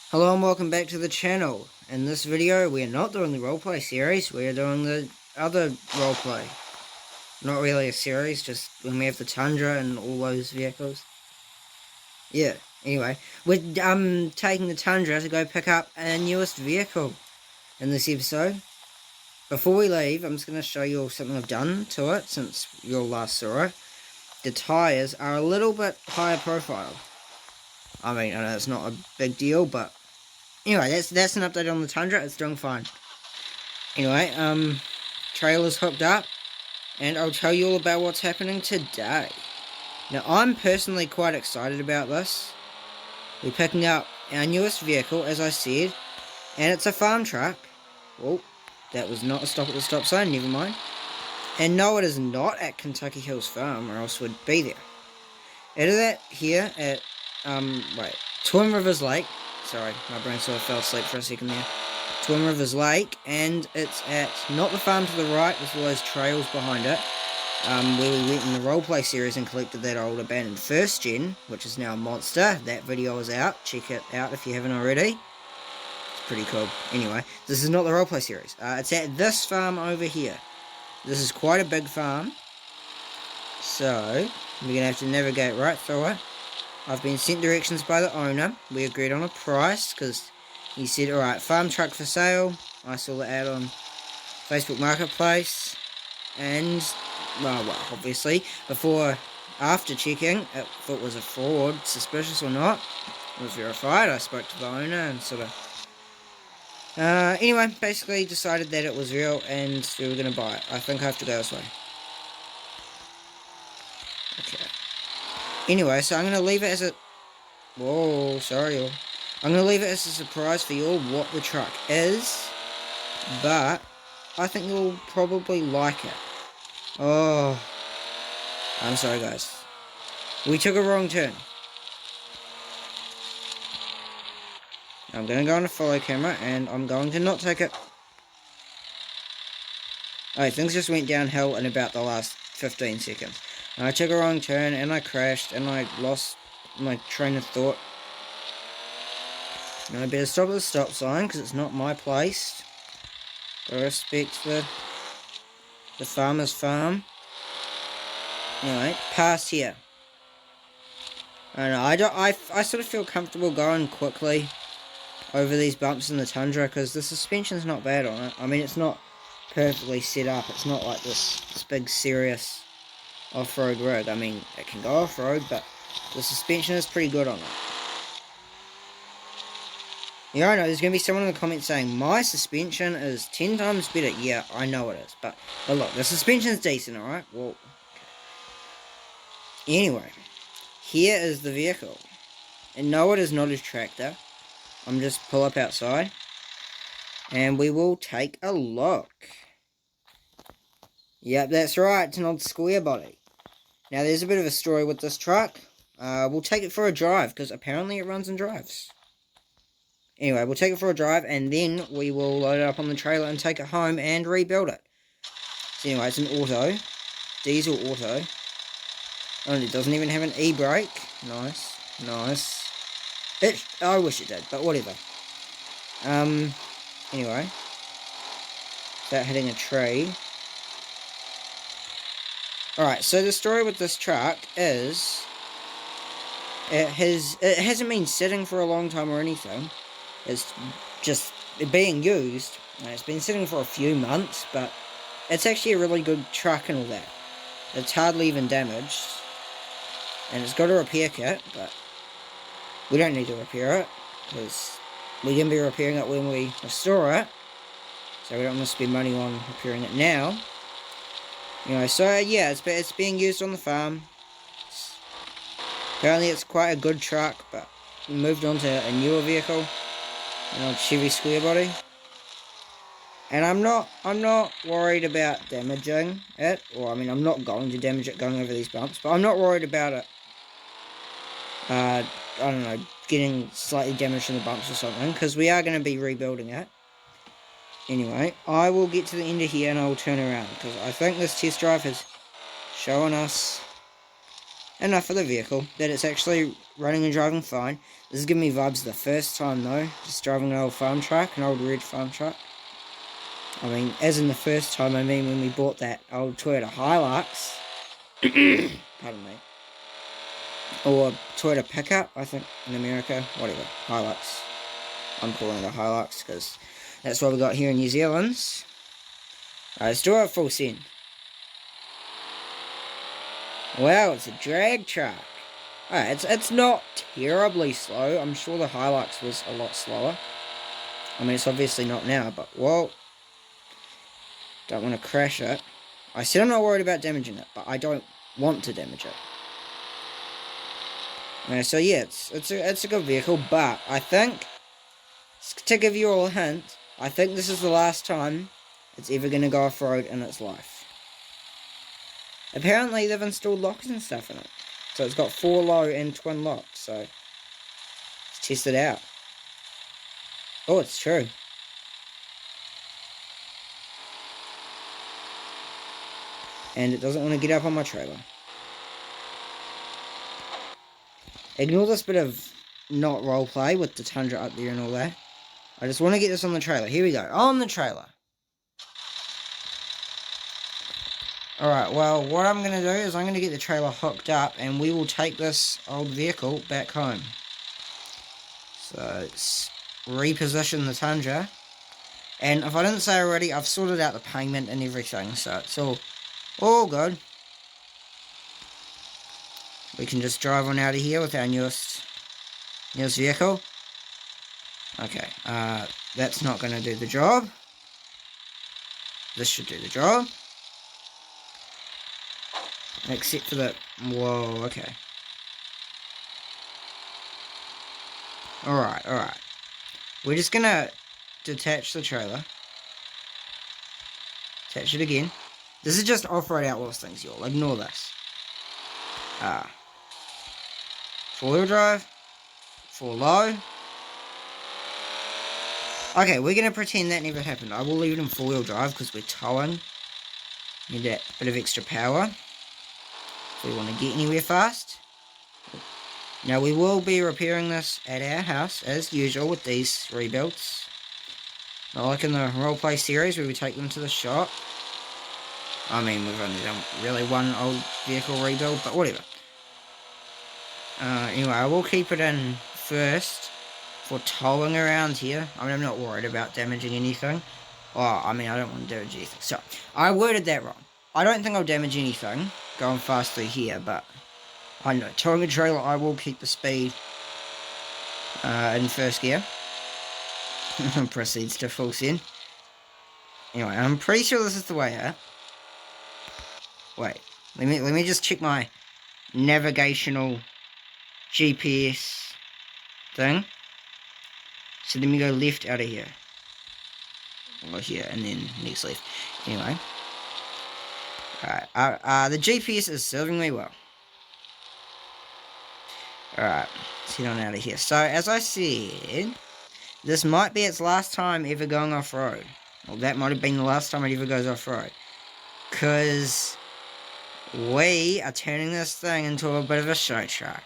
Hello and welcome back to the channel. In this video we are not doing the roleplay series, we are doing the other roleplay. Not really a series, just when we have the Tundra and all those vehicles. Yeah, anyway, we're taking the Tundra to go pick up our newest vehicle in this episode. Before we leave, I'm just going to show you all something I've done to it since you all last saw it. The tyres are a little bit higher profile. I mean, I know it's not a big deal, but anyway, that's an update on the Tundra. It's doing fine. Anyway, trailer's hooked up, and I'll tell you all about what's happening today. Now, I'm personally quite excited about this. We're picking up our newest vehicle, as I said, and it's a farm truck. Well, that was not a stop at the stop sign, never mind. And no, it is not at Kentucky Hills Farm, or else we'd be there. It is at here at, Twin Rivers Lake. Sorry, my brain sort of fell asleep for a second there. Twin Rivers Lake, and it's at not the farm to the right with all those trails behind it, where we went in the roleplay series and collected that old abandoned first gen, which is now a monster. That video is out, check it out if you haven't already. It's pretty cool. Anyway, this is not the roleplay series. It's at this farm over here. This is quite a big farm, so we're going to have to navigate right through it. I've been sent directions by the owner. We agreed on a price, because he said, alright, farm truck for sale. I saw the ad on Facebook Marketplace. And, well, obviously, after checking, if it was a fraud, suspicious or not, it was verified. I spoke to the owner and sort of... anyway, basically decided that it was real and we were going to buy it. I think I have to go this way. Okay. Anyway, so I'm going to leave it as a... Whoa, sorry y'all. I'm going to leave it as a surprise for you all what the truck is, but I think you'll probably like it. Oh, I'm sorry guys. We took a wrong turn. I'm going to go on a follow camera and I'm going to not take it. Alright, things just went downhill in about the last 15 seconds. I took a wrong turn and I crashed and I lost my train of thought. Now I better stop at the stop sign because it's not my place. I respect the farmer's farm. Anyway, past here. I don't know, I sort of feel comfortable going quickly over these bumps in the Tundra because the suspension's not bad on it. I mean, it's not perfectly set up. It's not like this big serious off-road rig. I mean, it can go off-road, but the suspension is pretty good on it. Yeah, I know, there's going to be someone in the comments saying, my suspension is 10 times better. Yeah, I know it is, but look, the suspension's decent, alright? Well, okay. Anyway, here is the vehicle. And no, it is not a tractor. I'm just pull up outside. And we will take a look. Yep, that's right, it's an old Squarebody. Now, there's a bit of a story with this truck. We'll take it for a drive, because apparently it runs and drives. Anyway, we'll take it for a drive, and then we will load it up on the trailer and take it home and rebuild it. So anyway, it's an auto. Diesel auto. And it doesn't even have an e-brake. Nice. Nice. I wish it did, but whatever. Anyway. Without hitting a tree. Alright, so the story with this truck is... It hasn't been sitting for a long time or anything. It's just being used. It's been sitting for a few months, but it's actually a really good truck and all that. It's hardly even damaged. And it's got a repair kit, but we don't need to repair it, because we're going to be repairing it when we restore it. So we don't want to spend money on repairing it now. Anyway, so yeah, it's being used on the farm. Apparently it's quite a good truck, but we moved on to a newer vehicle. An old Chevy Squarebody. And I'm not worried about damaging it. Or, I mean, I'm not going to damage it going over these bumps. But I'm not worried about it, I don't know, getting slightly damaged in the bumps or something. Because we are going to be rebuilding it. Anyway, I will get to the end of here and I will turn around. Because I think this test drive has shown us enough of the vehicle, that it's actually running and driving fine. This is giving me vibes the first time though, just driving an old farm truck, an old red farm truck. I mean, as in the first time, I mean when we bought that old Toyota Hilux. Pardon me. Or Toyota pickup, I think, in America. Whatever, Hilux. I'm calling it a Hilux because that's what we got here in New Zealand. Alright, let's do it at full send. Wow, it's a drag truck. Alright, it's not terribly slow. I'm sure the Hilux was a lot slower. I mean, it's obviously not now, but, well, don't want to crash it. I said I'm not worried about damaging it, but I don't want to damage it. So yeah, it's a good vehicle, but I think, to give you all a hint, I think this is the last time it's ever going to go off-road in its life. Apparently they've installed locks and stuff in it. So it's got 4 low and twin locks, so let's test it out. Oh, it's true. And it doesn't want to get up on my trailer. Ignore this bit of not roleplay with the Tundra up there and all that. I just want to get this on the trailer. Here we go. On the trailer. Alright, well, what I'm going to do is I'm going to get the trailer hooked up and we will take this old vehicle back home. So, let's reposition the Tundra. And if I didn't say already, I've sorted out the payment and everything, so it's all good. We can just drive on out of here with our newest vehicle. Okay, that's not going to do the job. This should do the job. Except for the... Whoa, okay. Alright. We're just going to detach the trailer. Attach it again. This is just Offroad Outlaws things, y'all. Ignore this. 4-wheel drive. 4 low. Okay, we're going to pretend that never happened. I will leave it in 4-wheel drive because we're towing. Need that bit of extra power if we want to get anywhere fast. Now, we will be repairing this at our house, as usual, with these rebuilds. Not like in the roleplay series where we take them to the shop. I mean, we've only done really one old vehicle rebuild, but whatever. Anyway, I will keep it in first for towing around here. I mean, I'm not worried about damaging anything. Oh, I mean, I don't want to damage anything. So, I worded that wrong. I don't think I'll damage anything going fast through here, but I know, towing a trailer, I will keep the speed in first gear. Proceeds to full send. Anyway, I'm pretty sure this is the way here. Wait, let me just check my navigational GPS thing. So let me go left out of here. Or here, and then next left. Anyway. Alright, the GPS is serving me well. Alright, let's head on out of here. So, as I said, this might be its last time ever going off-road. Well, that might have been the last time it ever goes off-road. Because we are turning this thing into a bit of a show truck.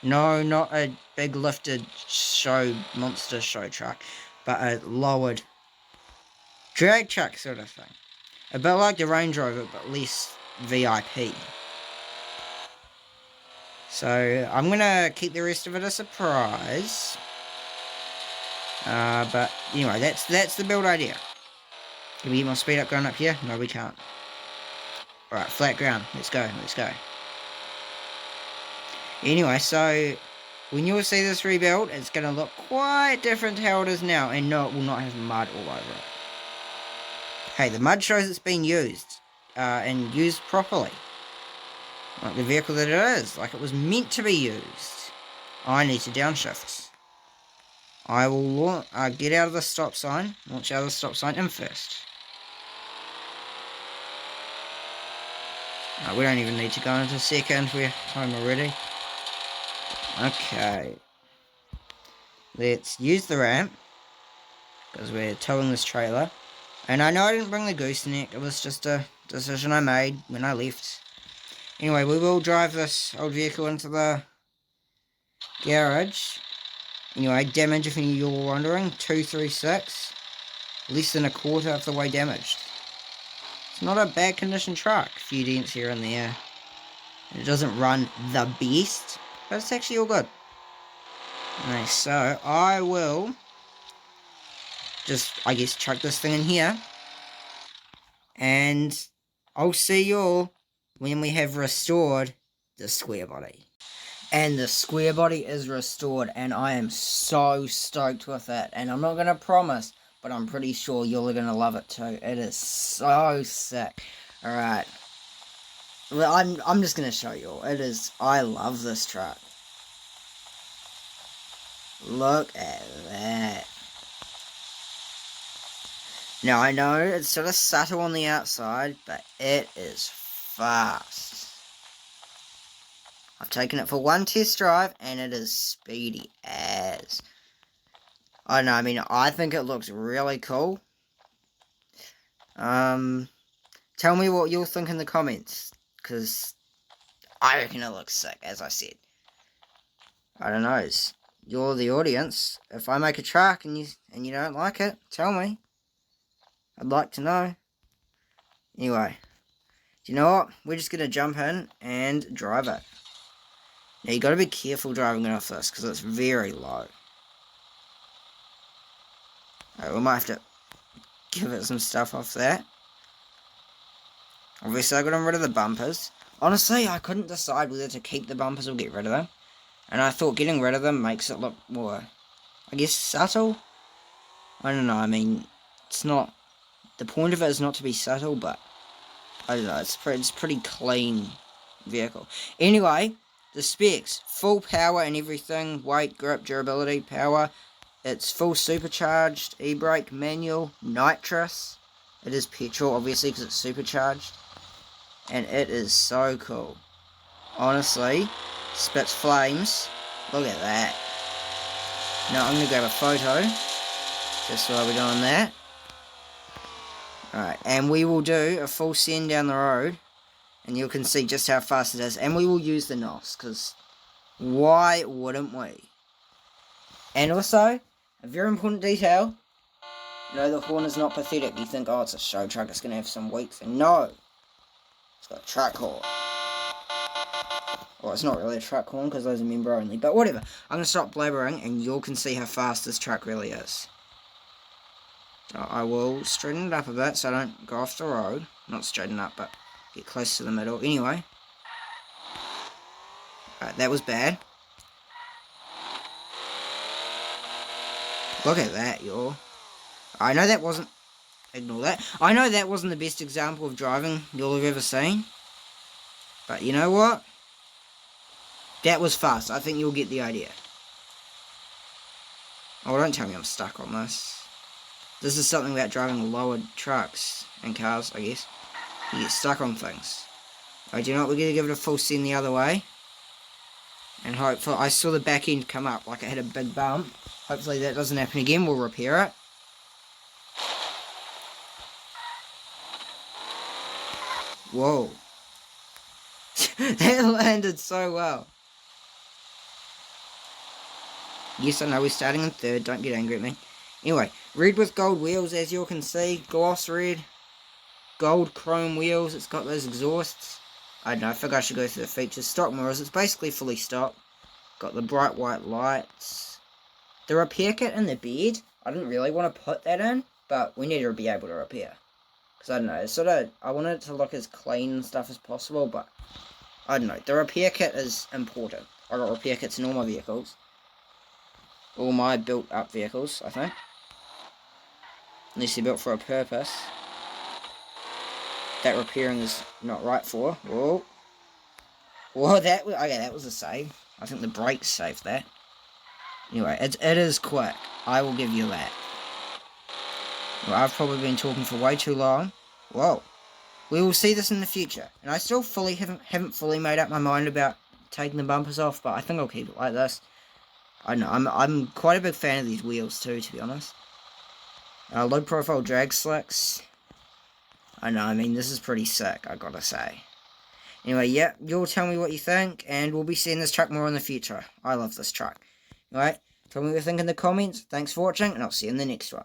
No, not a big lifted monster show truck, but a lowered drag truck sort of thing. A bit like the Range Rover, but less VIP. So, I'm going to keep the rest of it a surprise. But, anyway, that's the build idea. Can we get my speed up going up here? No, we can't. Alright, flat ground. Let's go. Anyway, so, when you will see this rebuild, it's going to look quite different to how it is now. And no, it will not have mud all over it. Hey, the mud shows it's been used. And used properly. Like the vehicle that it is. Like it was meant to be used. I need to downshift. I will get out of the stop sign. Launch out of the stop sign in first. We don't even need to go into second. We're home already. Okay. Let's use the ramp. Because we're towing this trailer. And I know I didn't bring the gooseneck. It was just a decision I made when I left. Anyway, we will drive this old vehicle into the garage. Anyway, damage, if you're wondering, 236. Less than a quarter of the way damaged. It's not a bad condition truck. A few dents here and there. It doesn't run the best, but it's actually all good. Nice, so I will just, I guess, chuck this thing in here. And I'll see you all when we have restored the Squarebody. And the Squarebody is restored, and I am so stoked with it. And I'm not going to promise, but I'm pretty sure you're going to love it too. It is so sick. Alright. Well, I'm just going to show you all. It is, I love this truck. Look at that. Now, I know it's sort of subtle on the outside, but it is fast. I've taken it for one test drive, and it is speedy as. I don't know, I mean, I think it looks really cool. Tell me what you'll think in the comments, because I reckon it looks sick, as I said. I don't know, you're the audience. If I make a truck and you don't like it, tell me. I'd like to know. Anyway, do you know what? We're just going to jump in and drive it. Now, you got to be careful driving it off this, because it's very low. Alright, we might have to give it some stuff off that. Obviously, I got rid of the bumpers. Honestly, I couldn't decide whether to keep the bumpers or get rid of them. And I thought getting rid of them makes it look more, I guess, subtle? I don't know, I mean, it's not, the point of it is not to be subtle, but, I don't know, it's pretty clean vehicle. Anyway, the specs, full power and everything, weight, grip, durability, power. It's full supercharged, e-brake, manual, nitrous. It is petrol, obviously, because it's supercharged. And it is so cool. Honestly, spits flames. Look at that. Now, I'm going to grab a photo, just while we're doing that. Alright, and we will do a full send down the road. And you can see just how fast it is. And we will use the NOS, because why wouldn't we? And also, a very important detail. No, the horn is not pathetic. You think, oh, it's a show truck, it's going to have some weak thing. No. It's got a truck horn. Well, it's not really a truck horn, because those are member only. But whatever. I'm going to stop blabbering, and you all can see how fast this truck really is. So I will straighten it up a bit, so I don't go off the road. Not straighten up, but get close to the middle. Anyway. Alright, that was bad. Look at that, y'all. I know that wasn't... Ignore that. I know that wasn't the best example of driving you'll have ever seen. But you know what? That was fast. I think you'll get the idea. Oh, don't tell me I'm stuck on this. This is something about driving lowered trucks and cars, I guess. You get stuck on things. Alright, do you know what? We're going to give it a full send the other way. And hopefully, I saw the back end come up like it had a big bump. Hopefully that doesn't happen again. We'll repair it. Whoa. That landed so well. Yes, I know we're starting in third. Don't get angry at me. Anyway, red with gold wheels, as you can see. Gloss red. Gold chrome wheels. It's got those exhausts. I don't know, I think I should go through the features. Stock mirrors. It's basically fully stock. Got the bright white lights. The repair kit in the bed. I didn't really want to put that in, but we need to be able to repair. Because I don't know, it's sort of, I wanted it to look as clean and stuff as possible, but I don't know. The repair kit is important. I got repair kits in all my vehicles. All my built up vehicles, I think. At least they're built for a purpose. That repairing is not right for. Whoa. Whoa, okay, that was a save. I think the brakes saved that. Anyway, it is quick. I will give you that. Well, I've probably been talking for way too long. Whoa. We will see this in the future. And I still haven't fully made up my mind about taking the bumpers off, but I think I'll keep it like this. I don't know, I'm quite a big fan of these wheels too, to be honest. Low profile drag slicks. I know, I mean, this is pretty sick, I gotta say. Anyway, yeah, you'll tell me what you think, and we'll be seeing this truck more in the future. I love this truck. Alright, tell me what you think in the comments. Thanks for watching, and I'll see you in the next one.